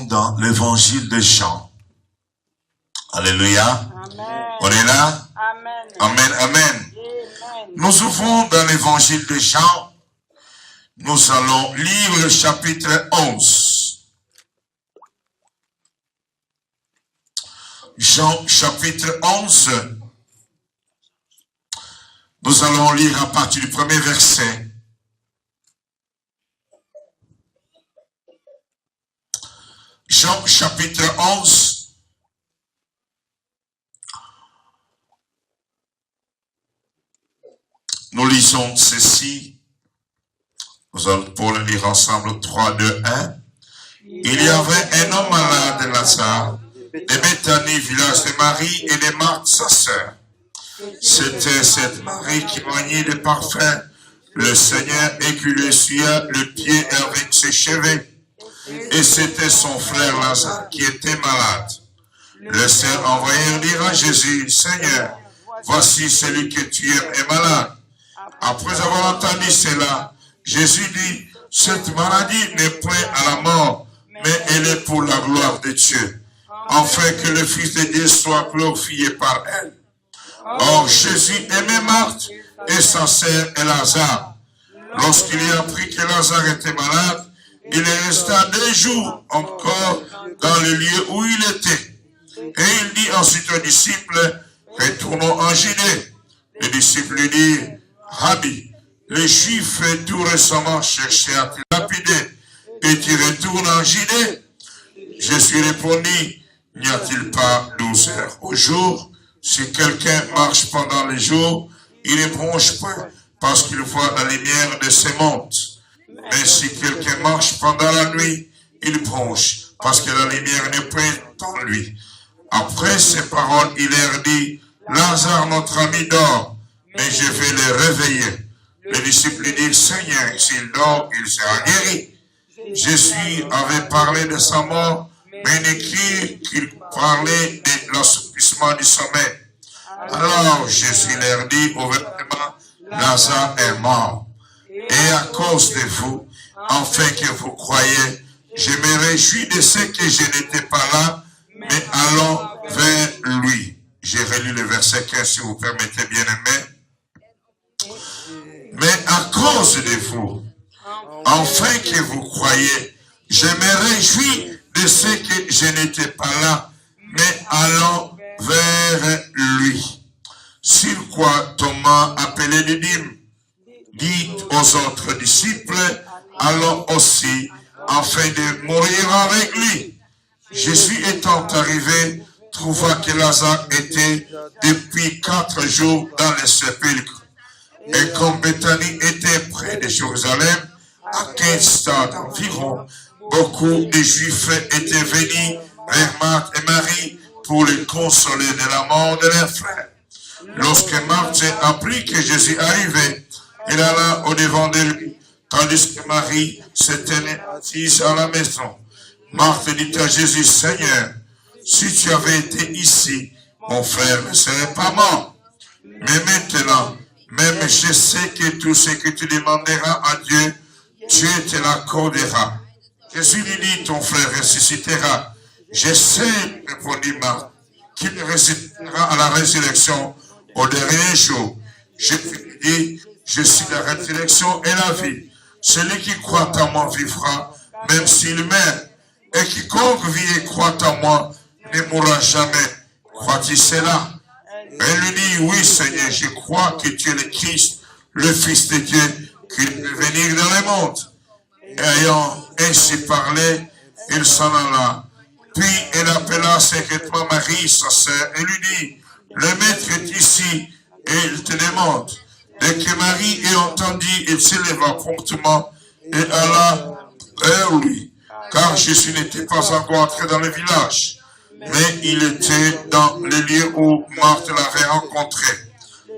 dans l'évangile de Jean. Alléluia. Amen. On est là? Amen. Amen, amen. Nous ouvrons dans l'évangile de Jean. Nous allons lire le chapitre 11. Jean chapitre 11. Nous allons lire à partir du premier verset. Jean chapitre 11. Nous lisons ceci. Nous allons pour le lire ensemble. 3, 2, 1. Il y avait un homme malade, Lazare, de Béthanie, village de Marie et de Marthe, sa sœur. C'était cette Marie qui maniait de parfum le Seigneur et qui lui essuya le pied avec ses cheveux. Et c'était son frère Lazare qui était malade. Le Seigneur envoyait dire à Jésus, Seigneur, voici celui que tu aimes est malade. Après avoir entendu cela, Jésus dit, cette maladie n'est point à la mort, mais elle est pour la gloire de Dieu, afin que le Fils de Dieu soit glorifié par elle. Or, Jésus aimait Marthe et sa sœur et Lazare. Lorsqu'il y apprit que Lazare était malade, il resta 2 jours encore dans le lieu où il était. Et il dit ensuite aux disciples, retournons en Judée. Les disciples lui dirent, Rabbi, les Juifs tout récemment cherchaient à te lapider, et tu retournes en Judée. Jésus répondit, n'y a-t-il pas 12 heures au jour? Si quelqu'un marche pendant le jour, il ne bronche point, parce qu'il voit la lumière de ses montes. Mais si quelqu'un marche pendant la nuit, il bronche, parce que la lumière n'est point en lui. Après ces paroles, il leur dit, Lazare, notre ami, dort, mais je vais le réveiller. Les disciples lui disent, Seigneur, s'il dort, il sera guéri. Jésus avait parlé de sa mort, mais il écrit qu'il parlait de l'assouplissement du sommeil. Alors Jésus leur dit ouvertement, Lazare est mort. Et à cause de vous, afin que vous croyez, je me réjouis de ce que je n'étais pas là, mais allons vers lui. J'ai relu le verset 15, si vous permettez, bien aimé. Mais à cause de vous, afin que vous croyez, je me réjouis de ce que je n'étais pas là, mais allons vers lui. Sur quoi Thomas, appelé Didyme, dit aux autres disciples, allons aussi, afin de mourir avec lui. Jésus étant arrivé, trouva que Lazare était depuis 4 jours dans le sépulcre. Et comme Béthanie était près de Jérusalem, à 15 stades environ, beaucoup de Juifs étaient venus vers Marthe et Marie pour les consoler de la mort de leur frère. Lorsque Marthe apprit que Jésus arrivait, elle alla au-devant de lui, tandis que Marie s'était assise à la maison. Marthe dit à Jésus, Seigneur, si tu avais été ici, mon frère ne serait pas mort. Mais maintenant, même je sais que tout ce que tu demanderas à Dieu, Dieu te l'accordera. Jésus lui dit, ton frère ressuscitera. Je sais, répondit Marthe, qu'il ressuscitera à la résurrection au dernier jour. Jésus lui dit, je suis la résurrection et la vie. Celui qui croit en moi vivra, même s'il meurt. Et quiconque vit et croit en moi ne mourra jamais. Crois-tu cela? Elle lui dit, oui Seigneur, je crois que tu es le Christ, le Fils de Dieu, qui peut venir dans le monde. Et ayant ainsi parlé, il s'en alla. Puis elle appela secrètement Marie, sa sœur, et lui dit, le maître est ici, et il te demande. Dès que Marie ait entendu, il s'éleva promptement et alla vers lui, car Jésus n'était pas encore entré dans le village, mais il était dans le lieu où Marthe l'avait rencontré.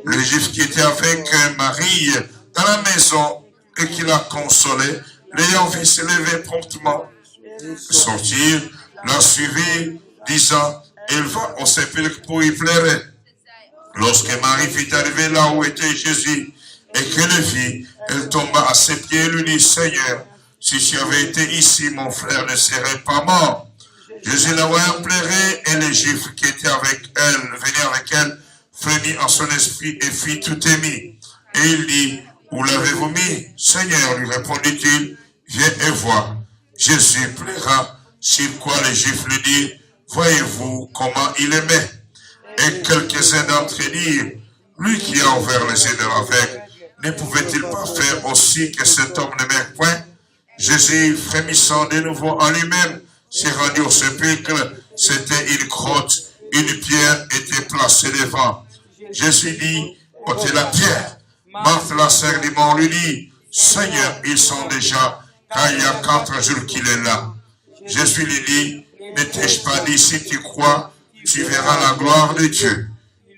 Le Juif qui était avec Marie dans la maison et qui l'a consolé, l'ayant vu se lever promptement, sortir, l'a suivi, disant, il va au sépulcre pour y pleurer. Lorsque Marie fut arrivée là où était Jésus et qu'elle le vit, elle tomba à ses pieds et lui dit, Seigneur, si tu avais été ici, mon frère ne serait pas mort. Jésus la voyant pleurer, et les Juifs qui étaient avec elle, venaient avec elle, frémit en son esprit et fit tout émis. Et il dit, où l'avez-vous mis? Seigneur, lui répondit-il, viens et vois. Jésus pleura, sur quoi les Juifs lui dirent, voyez-vous comment il aimait? Et quelques-uns d'entre eux dirent, lui qui a ouvert les yeux de l'aveugle, ne pouvait-il pas faire aussi que cet homme n'aimait point? Jésus, frémissant de nouveau en lui-même, s'est rendu au sépulcre. C'était une grotte, une pierre était placée devant. Jésus dit, ôtez la pierre. Marthe, la sœur du mort, lui dit, Seigneur, ils sont déjà, car il y a 4 jours qu'il est là. Jésus lui dit, ne t'ai-je pas dit, si tu crois, tu verras la gloire de Dieu.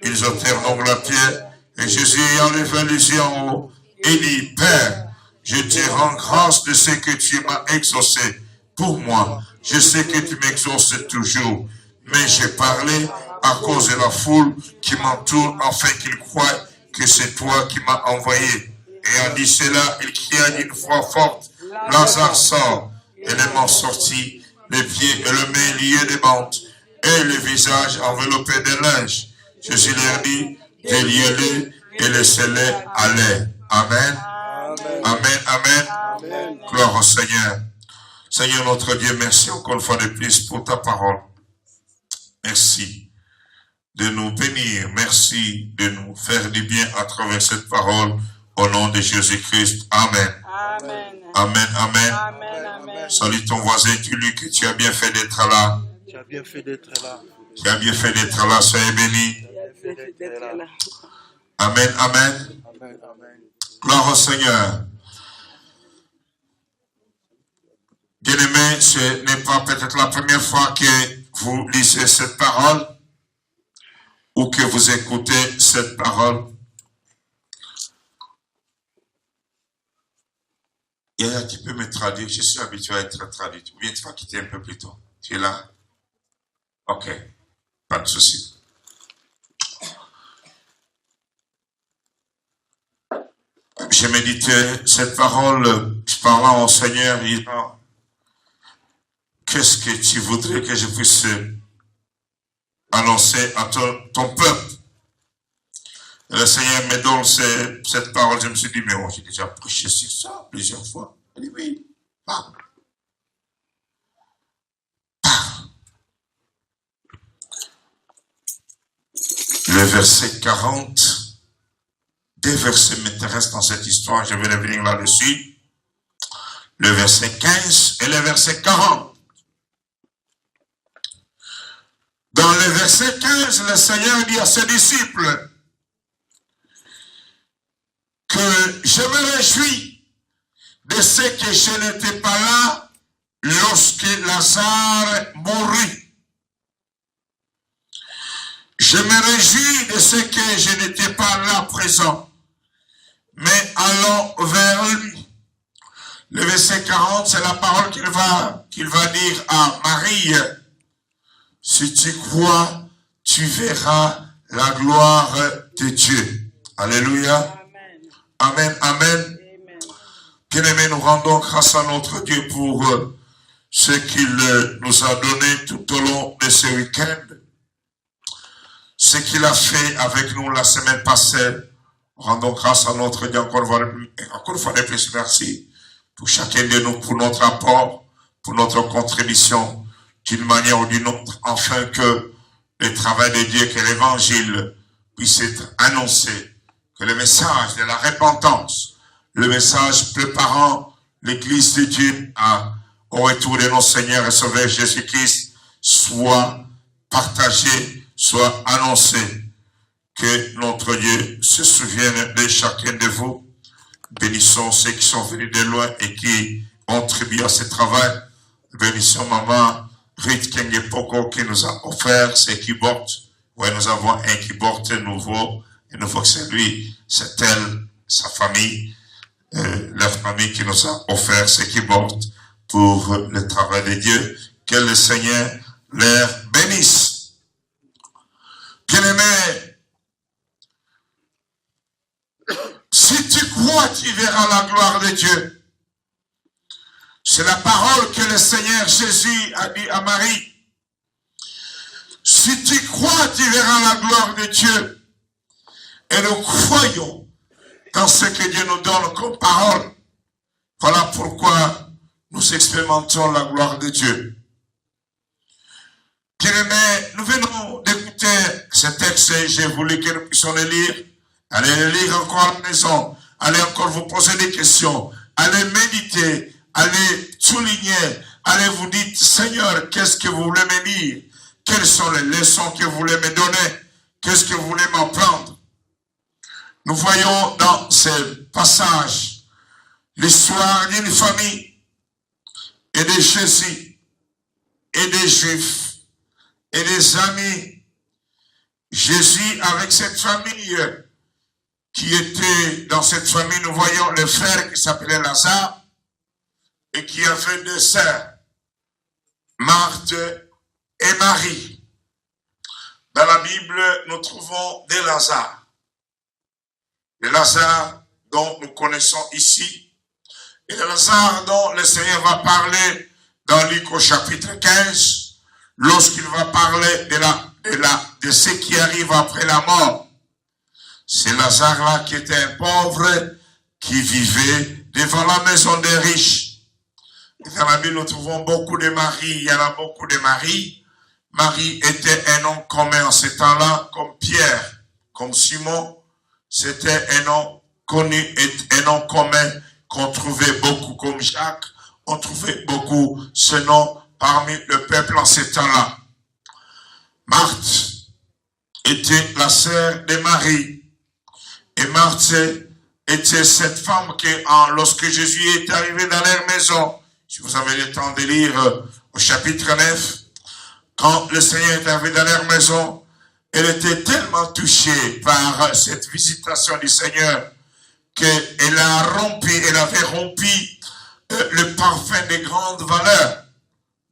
Ils ôtèrent donc la pierre, et Jésus ayant levé les yeux en haut, et dit, Père, je te rends grâce de ce que tu m'as exaucé. Pour moi, je sais que tu m'exauces toujours, mais j'ai parlé à cause de la foule qui m'entoure, afin qu'ils croient que c'est toi qui m'as envoyé. Et en dit cela, il cria d'une voix forte, Lazare sort. Et le mort sortit, les pieds et le mains liés de bandes, et le visage enveloppé de linge. Jésus leur dit, déliez-le et laissez-les aller. Amen. Amen, amen. Amen. Gloire au Seigneur. Seigneur notre Dieu, merci encore une fois de plus pour ta parole. Merci de nous bénir. Merci de nous faire du bien à travers cette parole. Au nom de Jésus-Christ. Amen. Amen. Amen, amen. Amen, amen. Salut ton voisin, tu lui que tu as bien fait d'être là. Tu as bien fait d'être là. Tu as bien fait d'être là. Soyez béni. Amen, amen. Amen, amen. Gloire au Seigneur. Bien-aimés, ce n'est pas peut-être la première fois que vous lisez cette parole ou que vous écoutez cette parole. Yaya, tu peux me traduire? Je suis habitué à être traduit. Ou bien tu vas quitter un peu plus tôt. Tu es là? Ok, pas de souci. J'ai médité cette parole, je parlais au Seigneur, disant, qu'est-ce que tu voudrais que je puisse annoncer à ton peuple? Et le Seigneur me donne cette parole. Je me suis dit, mais moi, j'ai déjà prêché sur ça plusieurs fois. Il dit, oui, parle. Parle. Le verset 40, 2 versets m'intéressent dans cette histoire, je vais revenir là-dessus. Le verset 15 et le verset 40. Dans le verset 15, le Seigneur dit à ses disciples que je me réjouis de ce que je n'étais pas là lorsque Lazare mourut. Je me réjouis de ce que je n'étais pas là présent, mais allons vers lui. Le verset 40, c'est la parole qu'il va dire à Marie. Si tu crois, tu verras la gloire de Dieu. Alléluia. Amen, amen. Bien-aimés, nous rendons grâce à notre Dieu pour ce qu'il nous a donné tout au long de ce week-end. Ce qu'il a fait avec nous la semaine passée. Rendons grâce à notre Dieu encore une fois de plus. Merci pour chacun de nous, pour notre apport, pour notre contribution, d'une manière ou d'une autre, afin que le travail de Dieu, que l'évangile puisse être annoncé. Que le message de la repentance, le message préparant l'Église de Dieu au retour de notre Seigneur et Sauveur Jésus-Christ soit partagé, soit annoncé. Que notre Dieu se souvienne de chacun de vous. Bénissons ceux qui sont venus de loin et qui ont contribué à ce travail. Bénissons maman Ruth Kengepoko qui nous a offert ce keyboard. Oui, nous avons un keyboard nouveau. Il nous faut que c'est lui, c'est elle, sa famille, leur famille qui nous a offert ce keyboard pour le travail de Dieu. Que le Seigneur leur bénisse. Bien-aimés, si tu crois, tu verras la gloire de Dieu. C'est la parole que le Seigneur Jésus a dit à Marie. Si tu crois, tu verras la gloire de Dieu. Et nous croyons dans ce que Dieu nous donne comme parole. Voilà pourquoi nous expérimentons la gloire de Dieu. Bien-aimés, nous venons d'écouter ce texte. J'ai voulu que nous puissions le lire. Allez le lire encore à la maison. Allez encore vous poser des questions. Allez méditer. Allez souligner. Allez vous dire, Seigneur, qu'est-ce que vous voulez me dire? Quelles sont les leçons que vous voulez me donner? Qu'est-ce que vous voulez m'apprendre? Nous voyons dans ce passage l'histoire d'une famille et de Jésus et des Juifs et des amis. Jésus avec cette famille qui était dans cette famille, nous voyons le frère qui s'appelait Lazare et qui avait deux sœurs, Marthe et Marie. Dans la Bible, nous trouvons des Lazare. Le Lazare dont nous connaissons ici, et le Lazare dont le Seigneur va parler dans Luc au chapitre 15, lorsqu'il va parler de ce qui arrive après la mort. C'est Lazare-là qui était un pauvre qui vivait devant la maison des riches. Et dans la Bible, nous trouvons beaucoup de maris, il y en a beaucoup de maris. Marie était un nom commun en ce temps-là, comme Pierre, comme Simon. C'était un nom connu et un nom commun qu'on trouvait beaucoup, comme Jacques. On trouvait beaucoup ce nom parmi le peuple en ce temps-là. Marthe était la sœur de Marie. Et Marthe était cette femme qui, lorsque Jésus est arrivé dans leur maison, si vous avez le temps de lire au chapitre 9, quand le Seigneur est arrivé dans leur maison, elle était tellement touchée par cette visitation du Seigneur qu'elle avait rompu le parfum de grandes valeurs,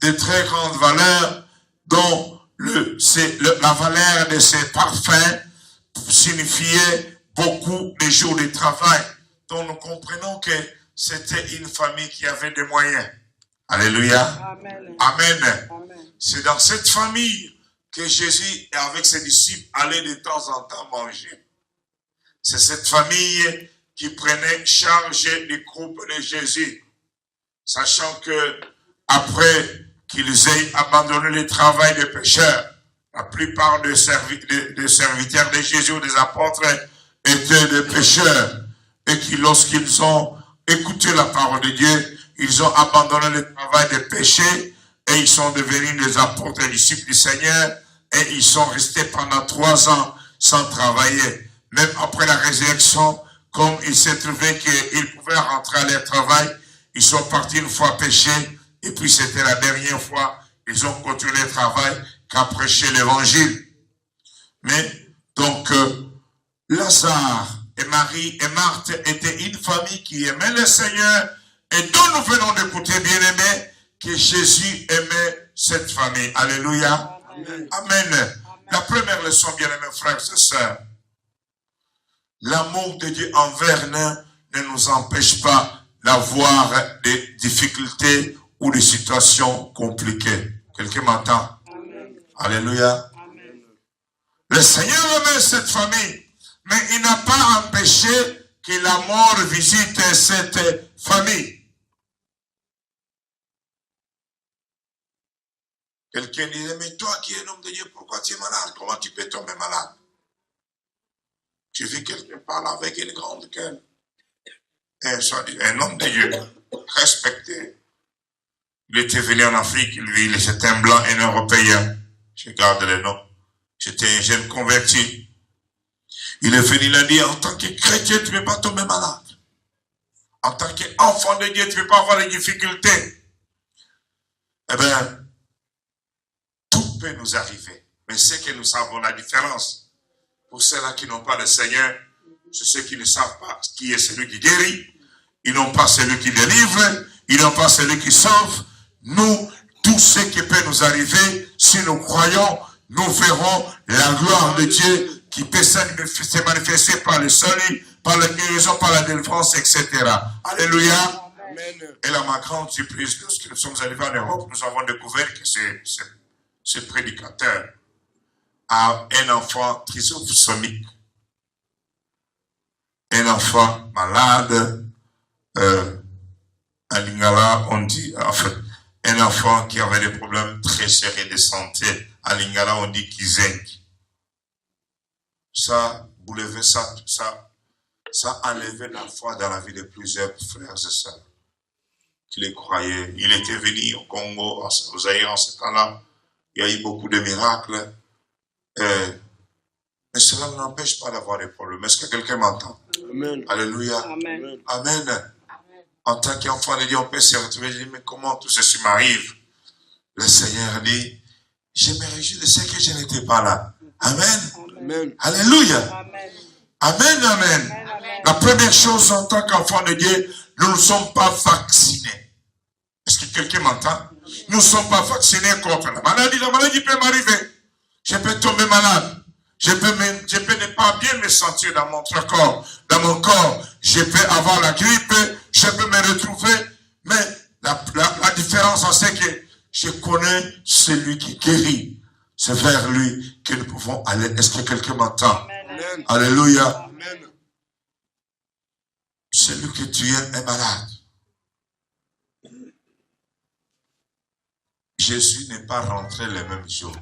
de très grandes valeurs, dont la valeur de ces parfums signifiait beaucoup de jours de travail. Donc nous comprenons que c'était une famille qui avait des moyens. Alléluia. Amen. Amen. Amen. C'est dans cette famille que Jésus, avec ses disciples, allait de temps en temps manger. C'est cette famille qui prenait charge du groupe de Jésus, sachant que après qu'ils aient abandonné le travail des pécheurs, la plupart des serviteurs de Jésus ou des apôtres étaient des pécheurs, et qui, lorsqu'ils ont écouté la parole de Dieu, ils ont abandonné le travail des péchés, et ils sont devenus des apôtres et disciples du Seigneur, et ils sont restés pendant 3 ans sans travailler. Même après la résurrection, comme il s'est trouvé qu'ils pouvaient rentrer à leur travail, ils sont partis une fois pécher, et puis c'était la dernière fois, ils ont continué le travail qu'à prêcher l'évangile. Mais, donc, Lazare et Marie et Marthe étaient une famille qui aimait le Seigneur, et dont nous venons d'écouter, bien-aimés, que Jésus aimait cette famille. Alléluia. Amen. Amen. La première leçon, bien-aimés frères et sœurs, l'amour de Dieu envers nous ne nous empêche pas d'avoir des difficultés ou des situations compliquées. Quelqu'un m'entend? Alléluia. Amen. Le Seigneur aimait cette famille, mais il n'a pas empêché que la mort visite cette famille. Quelqu'un disait, mais toi qui es un homme de Dieu, pourquoi tu es malade? Comment tu peux tomber malade? J'ai vu quelqu'un parler avec une grande gueule. Un homme de Dieu, respecté. Il était venu en Afrique, lui, c'était un blanc, un européen. Je garde le nom. C'était un jeune converti. Il est venu, il a dit, en tant que chrétien, tu ne peux pas tomber malade. En tant qu'enfant de Dieu, tu ne peux pas avoir des difficultés. Eh bien, tout peut nous arriver. Mais c'est que nous savons la différence. Pour ceux-là qui n'ont pas le Seigneur, c'est ceux qui ne savent pas qui est celui qui guérit. Ils n'ont pas celui qui délivre. Ils n'ont pas celui qui sauve. Nous, tout ce qui peut nous arriver, si nous croyons, nous verrons la gloire de Dieu qui peut se manifester par le salut, par la guérison, par la délivrance, etc. Alléluia. Amen. Et là, ma grande surprise, lorsque nous sommes arrivés en Europe, nous avons découvert que ce prédicateur à un enfant trisomique, un enfant malade, à Lingala, on dit, en fait, un enfant qui avait des problèmes très sérieux de santé, à Lingala, on dit Kizenk. Ça, boulever ça enlevait la foi dans la vie de plusieurs frères et sœurs qui les croyaient. Il était venu au Congo, au Zaïre en ce temps-là. Il y a eu beaucoup de miracles. Mais cela ne n'empêche pas d'avoir des problèmes. Est-ce que quelqu'un m'entend? Amen. Alléluia. Amen. Amen. En tant qu'enfant de Dieu, on peut se retrouver. Je dis, mais comment tout ceci m'arrive? Le Seigneur dit, je me réjouis de ce que je n'étais pas là. Amen. Amen. Alléluia. Amen. Amen, amen. La première chose en tant qu'enfant de Dieu, nous ne sommes pas vaccinés. Est-ce que quelqu'un m'entend? Nous ne sommes pas vaccinés contre la maladie. La maladie peut m'arriver. Je peux tomber malade. Je peux ne pas bien me sentir dans mon corps. Dans mon corps, je peux avoir la grippe. Je peux me retrouver. Mais la différence, c'est que je connais celui qui guérit. C'est vers lui que nous pouvons aller. Est-ce que quelqu'un m'entend? Amen. Alléluia. Amen. Celui que tu aimes est malade. Jésus n'est pas rentré le même jour.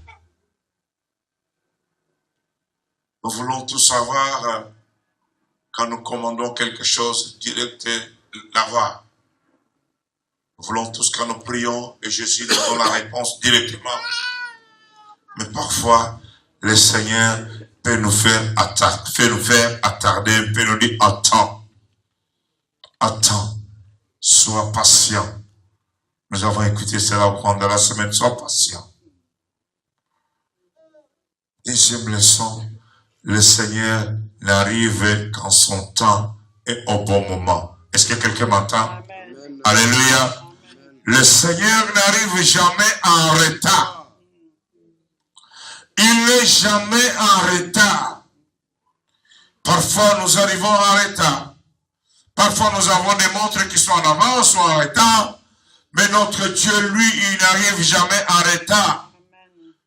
Nous voulons tous savoir, quand nous commandons quelque chose, direct l'avoir. Nous voulons tous, quand nous prions, et Jésus nous donne la réponse directement. Mais parfois, le Seigneur peut nous faire attarder, peut nous dire, attends, sois patient. Nous avons écouté cela au cours de la semaine, sois patient. Deuxième leçon, le Seigneur n'arrive qu'en son temps et au bon moment. Est-ce que quelqu'un m'entend? Amen. Alléluia. Le Seigneur n'arrive jamais en retard. Il n'est jamais en retard. Parfois, nous arrivons en retard. Parfois, nous avons des montres qui sont en avance ou en retard. Mais notre Dieu, lui, il n'arrive jamais en retard.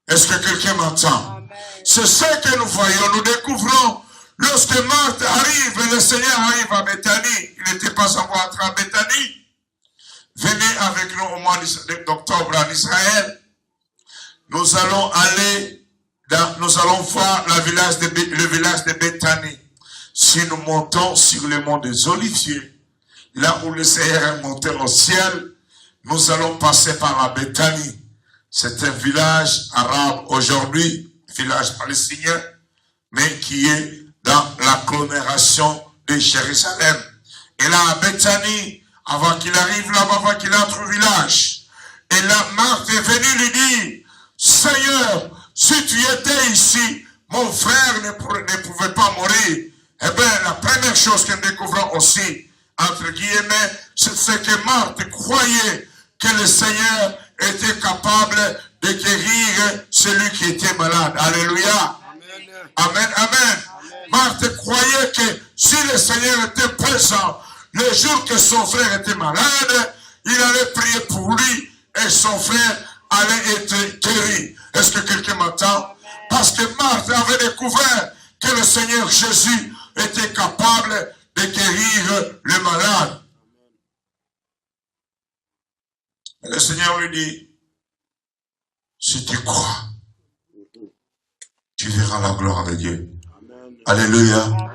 Est-ce que quelqu'un m'entend? C'est ce que nous voyons, nous découvrons. Lorsque Marthe arrive, le Seigneur arrive à Béthanie. Il n'était pas encore entré à Béthanie. Venez avec nous au mois d'octobre en Israël. Nous allons voir le village de Béthanie. Si nous montons sur le mont des Oliviers, là où le Seigneur est monté au ciel, nous allons passer par la Béthanie. C'est un village arabe aujourd'hui, village palestinien, mais qui est dans l'agglomération de Jérusalem. Et là, à Béthanie, avant qu'il arrive là-bas, avant qu'il entre au village, et là, Marthe est venue lui dire, Seigneur, si tu étais ici, mon frère ne pouvait pas mourir. Eh bien, la première chose que nous découvrons aussi, entre guillemets, c'est ce que Marthe croyait que le Seigneur était capable de guérir celui qui était malade. Alléluia. Amen. Amen, amen. Marthe croyait que si le Seigneur était présent, le jour que son frère était malade, il allait prier pour lui et son frère allait être guéri. Est-ce que quelqu'un m'entend? Parce que Marthe avait découvert que le Seigneur Jésus était capable de guérir le malade. Et le Seigneur lui dit, si tu crois, tu verras la gloire de Dieu. Amen. Alléluia. Amen.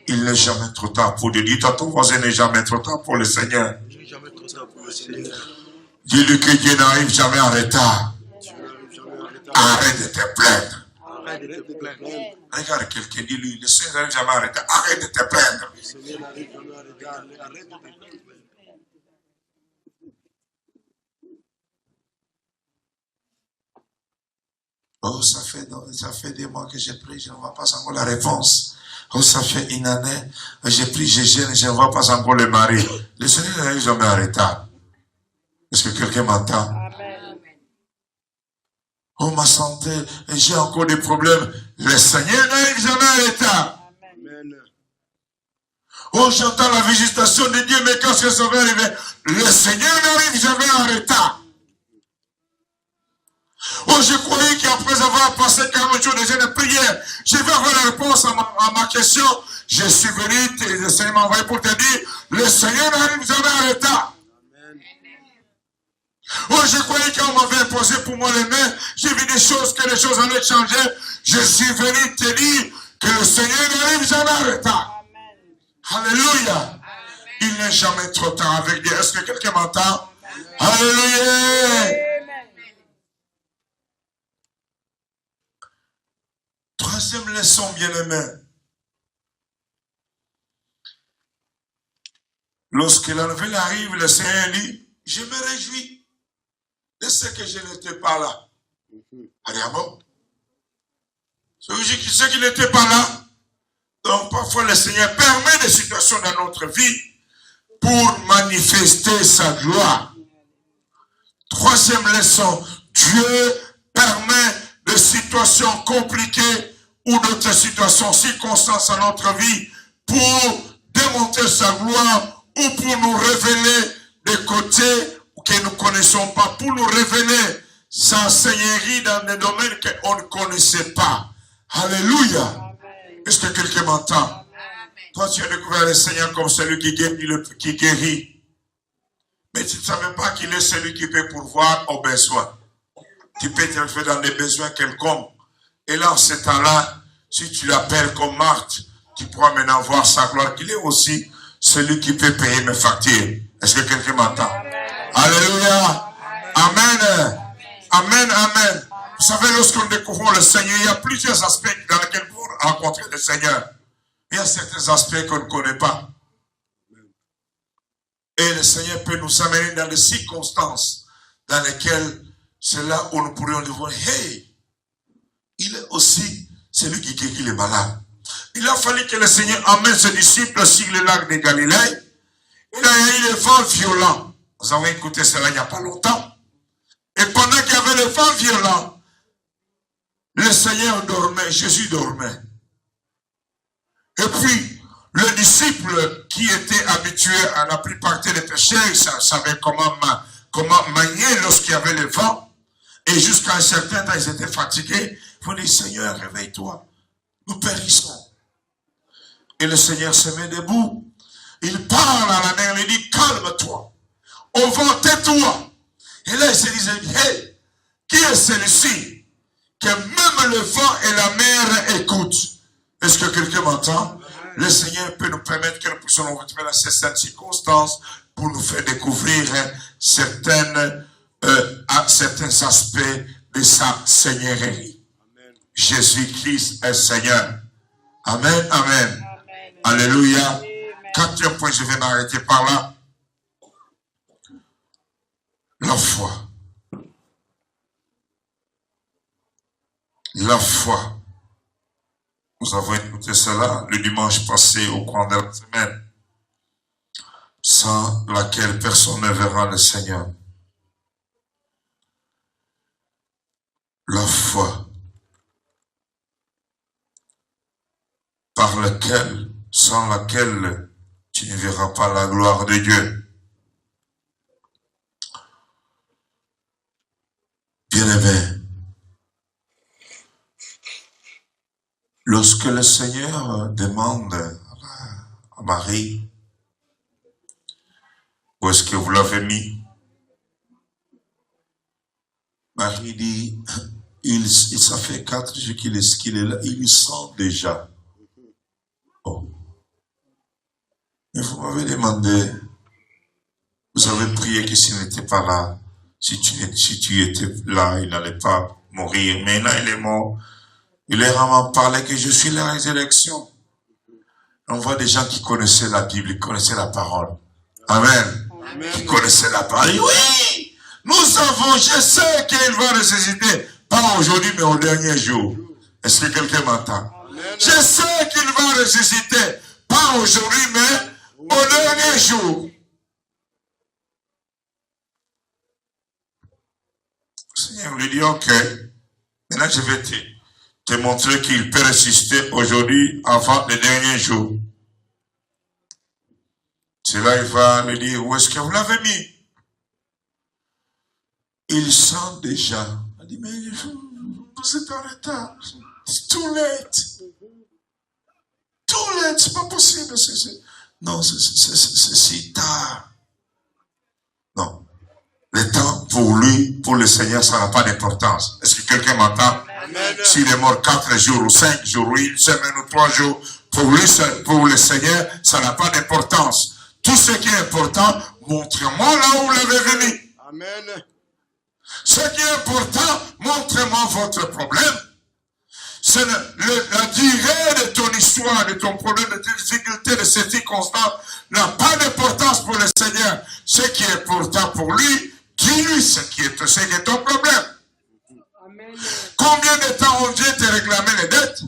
Il n'est jamais trop tard pour Dieu. Dis à ton voisin, il n'est jamais trop tard pour le Seigneur. Je n'ai jamais trop tard pour le Seigneur. Dis-lui que Dieu n'arrive jamais en retard. Tu n'arrives jamais en retard. Arrête de te plaindre. Arrête de te plaindre. Regarde quelqu'un, dis-lui, le Seigneur n'arrive jamais en retard. Arrête de te plaindre. Le Seigneur n'arrive jamais en retard. Arrête de te plaindre. Oh, ça fait des mois que j'ai pris, je ne vois pas encore la réponse. Oh, ça fait une année, j'ai pris, je gêne, je ne vois pas encore le mari. Le Seigneur n'arrive jamais en retard. Est-ce que quelqu'un m'entend? Amen. Oh, ma santé, j'ai encore des problèmes. Le Seigneur n'arrive jamais en retard. Amen. Oh, j'entends la visitation de Dieu, mais quand ça va arriver, le Seigneur n'arrive jamais en retard. Oh, je croyais qu'il y après avoir passé 40 jours de jeûne et prière, je vais avoir la réponse à ma question. Je suis venu, le Seigneur m'a envoyé pour te dire, le Seigneur n'arrive jamais en retard. Oh, je croyais qu'on m'avait imposé pour moi les mains. J'ai vu des choses, que les choses allaient changer. Je suis venu te dire que le Seigneur n'arrive jamais en retard. Alléluia. Il n'est jamais trop tard avec Dieu. Est-ce que quelqu'un m'entend? Alléluia. Troisième leçon, bien-aimé. Lorsque la nouvelle arrive, le Seigneur dit, je me réjouis de ce que je n'étais pas là. Allez, à bon. Ceux qui n'étaient pas là. Donc, parfois, le Seigneur permet des situations dans notre vie pour manifester sa gloire. Troisième leçon, Dieu permet des situations compliquées ou d'autres situations, circonstances dans notre vie pour démontrer sa gloire ou pour nous révéler des côtés que nous ne connaissons pas, pour nous révéler sa seigneurie dans des domaines qu'on ne connaissait pas. Alléluia. Est-ce que quelqu'un m'entend? Toi, tu as découvert le Seigneur comme celui qui guérit. Mais tu ne savais pas qu'il est celui qui peut pourvoir aux besoins. Tu peux te faire dans des besoins quelconques. Et là, en ce temps-là, si tu l'appelles comme Marthe, tu pourras maintenant voir sa gloire, qu'il est aussi celui qui peut payer mes factures. Est-ce que quelqu'un m'entend? Alléluia. Amen. Amen, amen. Vous savez, lorsqu'on découvre le Seigneur, il y a plusieurs aspects dans lesquels vous rencontrez le Seigneur. Il y a certains aspects qu'on ne connaît pas. Et le Seigneur peut nous amener dans des circonstances dans lesquelles c'est là où nous pourrions dire, hey, il est aussi celui qui guérit les malades. Il a fallu que le Seigneur emmène ses disciples sur le lac de Galilée. Il y a eu des vents violents. Nous avons écouté cela il n'y a pas longtemps. Et pendant qu'il y avait le vent violent, le Seigneur dormait, Jésus dormait. Et puis, le disciple qui était habitué à la plupart des péchés, il savait comment manier lorsqu'il y avait le vent. Et jusqu'à un certain temps, ils étaient fatigués. Il faut dire, Seigneur, réveille-toi. Nous périssons. Et le Seigneur se met debout. Il parle à la mer, il dit, calme-toi. Au vent, tais-toi. Et là, il se disait, hey, qui est celui-ci que même le vent et la mer écoutent? Est-ce que quelqu'un m'entend? Le Seigneur peut nous permettre que nous puissions nous retrouver dans certaines circonstances pour nous faire découvrir certains aspects de sa seigneurie. Jésus-Christ est Seigneur. Amen, amen. Alléluia. Quatrième point, je vais m'arrêter par là. La foi. La foi. Nous avons écouté cela le dimanche passé au cours de la semaine, sans laquelle personne ne verra le Seigneur. La foi, sans laquelle tu ne verras pas la gloire de Dieu. Bien-aimé, lorsque le Seigneur demande à Marie, où est-ce que vous l'avez mis? Marie dit, ça fait 4 jours qu'il est là, il sent déjà. Oh. Mais vous m'avez demandé, vous avez prié que s'il n'était pas là, si tu étais là, il n'allait pas mourir. Mais là, il est mort. Il est vraiment parlé que je suis la résurrection. On voit des gens qui connaissaient la Bible, qui connaissaient la parole. Amen. Amen. Qui connaissaient la parole. Oui, je sais qu'il va ressusciter. Pas aujourd'hui, mais au dernier jour. Est-ce que quelqu'un m'entend? Je sais qu'il va ressusciter. Pas aujourd'hui, mais au dernier jour. Le Seigneur lui dit, ok, maintenant je vais te montrer qu'il peut ressusciter aujourd'hui avant le dernier jour. C'est là il va me dire, où est-ce que vous l'avez mis? Il sent déjà. Il dit, mais vous êtes en retard. C'est too late. Too late, c'est pas possible. Non, c'est si tard. Non. Le temps, pour lui, pour le Seigneur, ça n'a pas d'importance. Est-ce que quelqu'un m'entend? S'il est mort 4 jours ou 5 jours ou 1 semaine ou 3 jours, pour lui, pour le Seigneur, ça n'a pas d'importance. Tout ce qui est important, montrez-moi là où vous l'avez venu. Amen. Ce qui est important, montrez-moi votre problème. C'est la durée de ton histoire, de ton problème, de tes difficultés, de ces circonstances, n'a pas d'importance pour le Seigneur. Ce qui est important pour lui, dis-lui ce qui est ton problème. Amen. Combien de temps on vient te réclamer les dettes?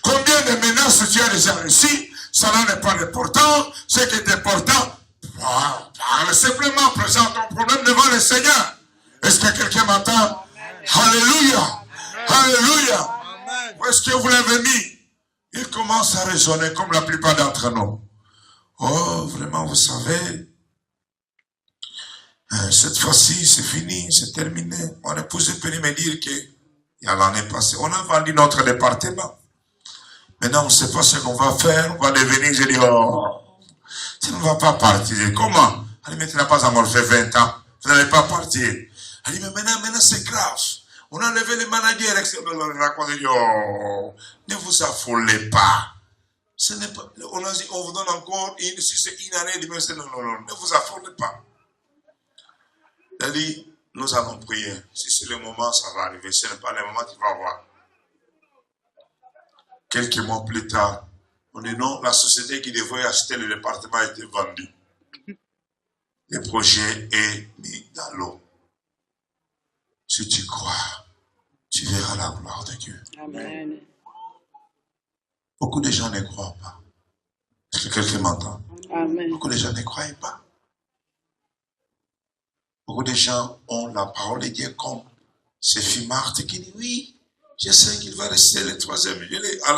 Combien de menaces tu as déjà reçues? Cela n'est pas important. Ce qui est important, parle simplement, présente ton problème devant le Seigneur. Est-ce que quelqu'un m'entend? Alléluia! Alléluia! Où est-ce que vous l'avez mis? Il commence à raisonner comme la plupart d'entre nous. Oh, vraiment, vous savez, cette fois-ci, c'est fini, c'est terminé. Mon épouse est venue me dire qu'il y a l'année passée, on a vendu notre département. Maintenant, on ne sait pas ce qu'on va faire, on va devenir, j'ai dit, oh, ça ne va pas partir. Comment? Elle dit, mais tu n'as pas encore fait 20 ans, vous n'allez pas partir. Elle dit, mais maintenant c'est grave. On a enlevé les managers, oh, ne vous affolez pas. Ce n'est pas, on a dit, on vous donne encore si c'est une année, non, ne vous affolez pas. Elle dit, nous allons prier. Si c'est le moment, ça va arriver. Ce n'est pas le moment qu'il va avoir. Quelques mois plus tard, on dit non, la société qui devait acheter le département a été vendue. Le projet est mis dans l'eau. Si tu crois, tu verras la gloire de Dieu. Amen. Beaucoup de gens ne croient pas. Est-ce que quelqu'un m'entend? Amen. Beaucoup de gens ne croient pas. Beaucoup de gens ont la parole de Dieu comme Sophie Marthe qui dit oui, je sais qu'il va rester le 3e juillet à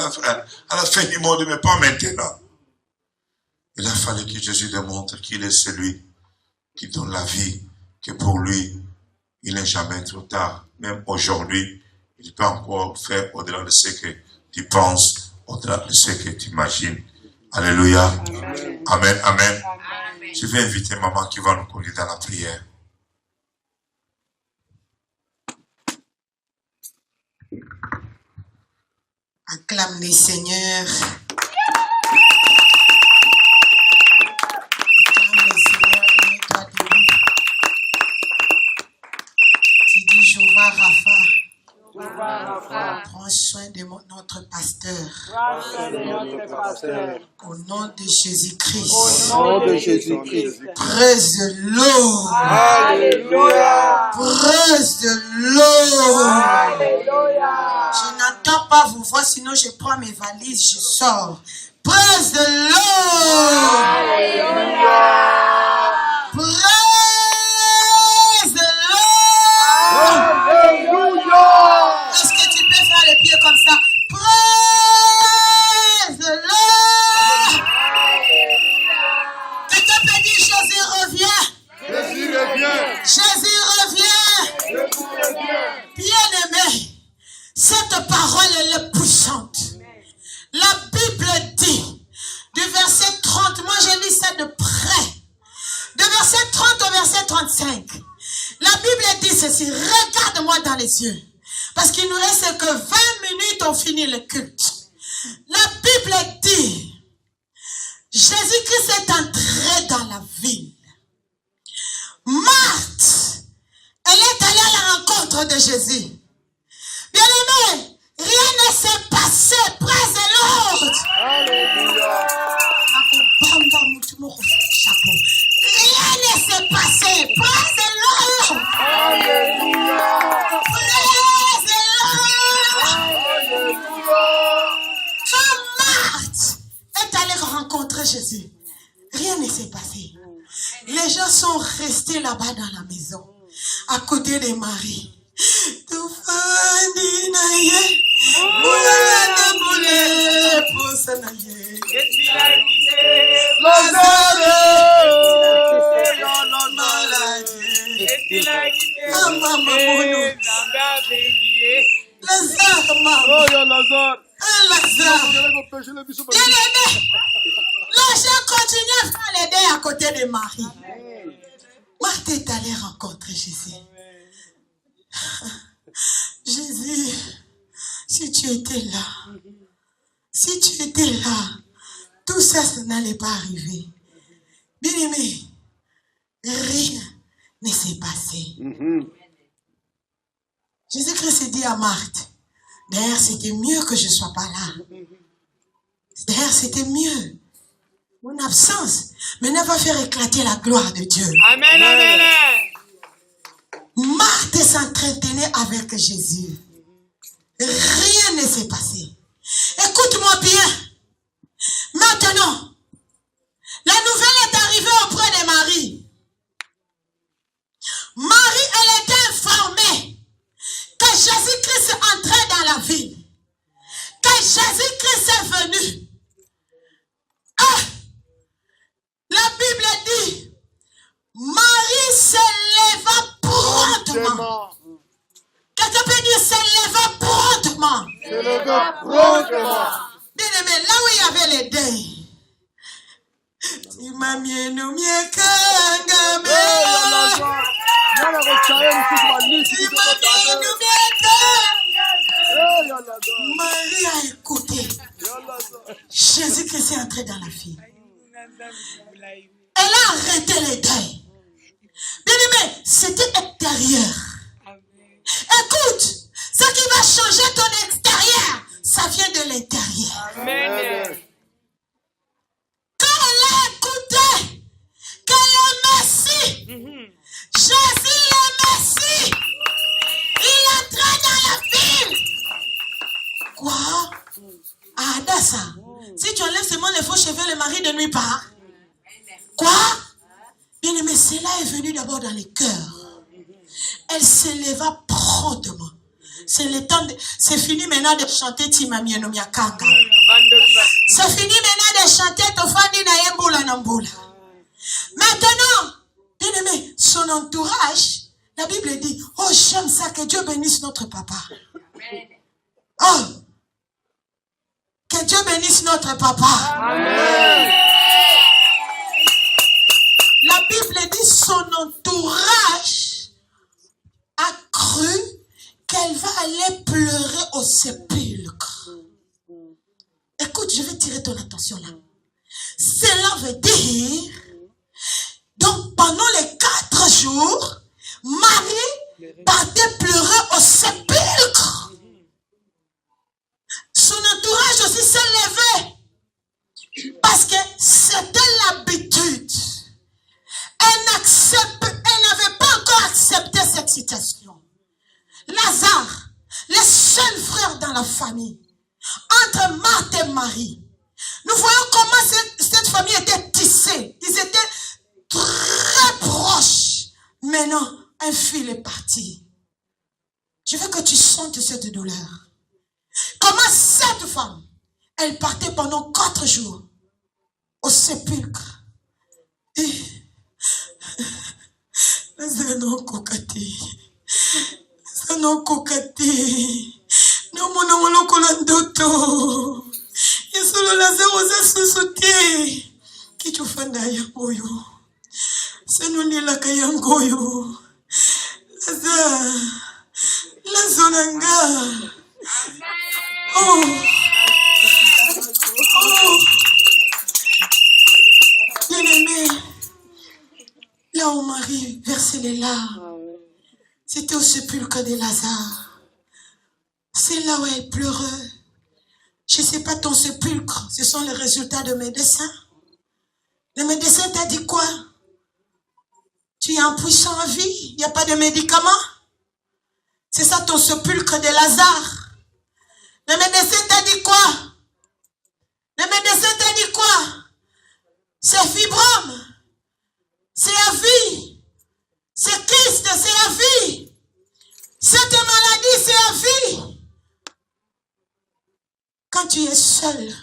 la fin du monde, mais pas maintenant. Il a fallu que Jésus démontre qu'il est celui qui donne la vie, que pour lui, il n'est jamais trop tard. Même aujourd'hui, il peut encore faire au-delà de ce que tu penses, au-delà de ce que tu imagines. Alléluia. Amen. Amen, amen. Amen. Je vais inviter maman qui va nous conduire dans la prière. Acclame les seigneurs. Acclame les seigneurs, mets-toi debout. Tu dis Jéhovah Rapha. Prends soin de notre pasteur. Au nom de Jésus-Christ. Nom de Jésus-Christ. Praise-le. Alléluia. Praise-le. Alléluia. Je n'entends pas vos voix, sinon je prends mes valises, je sors. Praise-le. Alléluia. Praise-le. Alléluia. Est-ce que tu peux faire les pieds comme ça? Praise-le. Quelqu'un peut dire Jésus revient. Jésus revient. Jésus revient. Jésus revient. Bien-aimé, cette parole elle est puissante. La Bible dit, du verset 30, moi je lis ça de près, de verset 30 au verset 35. La Bible dit ceci, regarde-moi dans les yeux, parce qu'il nous reste que 20 minutes, on finit le culte. La Bible dit, Jésus-Christ est entré dans la ville. Marthe, elle est allée à la rencontre de Jésus. Bien-aimé, rien ne s'est passé, praise the Lord. Alléluia. Rien ne s'est passé, praise the Lord. Alléluia. Praise the Lord. Alléluia. Quand Marthe est allée rencontrer Jésus, rien ne s'est passé. Les gens sont restés là-bas dans la maison, à côté de Marie. maman. Oh, Lazare. Lazare. Bien-aimé, Bien-aimé, les gens continuent à faire les deuils à côté de Marie. Marthe est allée rencontrer Jésus. Jésus, si tu étais là, tout ça, ça n'allait pas arriver. Bien-aimé, rien ne s'est passé. Jésus-Christ dit à Marthe, d'ailleurs, c'était mieux que je ne sois pas là. D'ailleurs, c'était mieux. Mon absence, mais ne va faire éclater la gloire de Dieu. Amen, amen. Marthe s'entretenait avec Jésus. Rien ne s'est passé. Écoute-moi bien. Maintenant, la nouvelle est arrivée auprès de Marie. Marie, elle était informée que Jésus-Christ entrait dans la ville. Que Jésus-Christ est venu. Ah! La Bible dit, Marie se leva promptement. Quelqu'un peut dire, se leva promptement. Bien-aimé, là où il y avait les deuils. Marie a écouté. Jésus-Christ est entré dans la ville. Elle a arrêté les deuils. Bien-aimé, c'était extérieur. Écoute, ce qui va changer ton extérieur, ça vient de l'intérieur. Amen. Quand elle a écouté que le Messie, Jésus le Messie, il entrait dans la ville. Quoi? Ah, Adassa, si tu enlèves seulement les faux cheveux, le mari de nuit part. Quoi? Bien aimé, cela est venu d'abord dans les cœurs. Elle se leva promptement. C'est le temps c'est fini maintenant de chanter Timami Nomiakanga. C'est fini maintenant de chanter Tofani na Yembula Nambula. Maintenant, bien aimé, son entourage, la Bible dit, oh j'aime ça, que Dieu bénisse notre papa. Oh, que Dieu bénisse notre papa. Amen. La Bible dit, son entourage a cru qu'elle va aller pleurer au sépulcre. Écoute, je vais tirer ton attention là. Cela veut dire, donc pendant les 4 jours, Marie partait pleurer au sépulcre. Son entourage aussi s'est levé. Parce que c'était l'habitude. Elle n'avait pas encore accepté cette situation. Lazare, les seuls frères dans la famille, entre Marthe et Marie, nous voyons comment cette famille était tissée. Ils étaient très proches. Maintenant, un fil est parti. Je veux que tu sentes cette douleur. Comment cette femme, elle partait pendant 4 jours au sépulcre. Et non kokati. Non kokati. Non mono kolandoto. Yesolo lazaro zasusutie. Kichufanda ya moyo. Senuni la kayangoyo. La zonanga. Oh. Oh. Bien-aimé. Là où Marie versait les larmes, c'était au sépulcre de Lazare. C'est là où elle pleurait. Je ne sais pas ton sépulcre, ce sont les résultats de médecins. Le médecin t'a dit quoi? Tu es impuissant à vie, il n'y a pas de médicaments. C'est ça ton sépulcre de Lazare. Le médecin t'a dit quoi? Le médecin t'a dit quoi? C'est fibrome. C'est la vie. C'est Christ, c'est la vie. Cette maladie, c'est la vie. Quand tu es seul,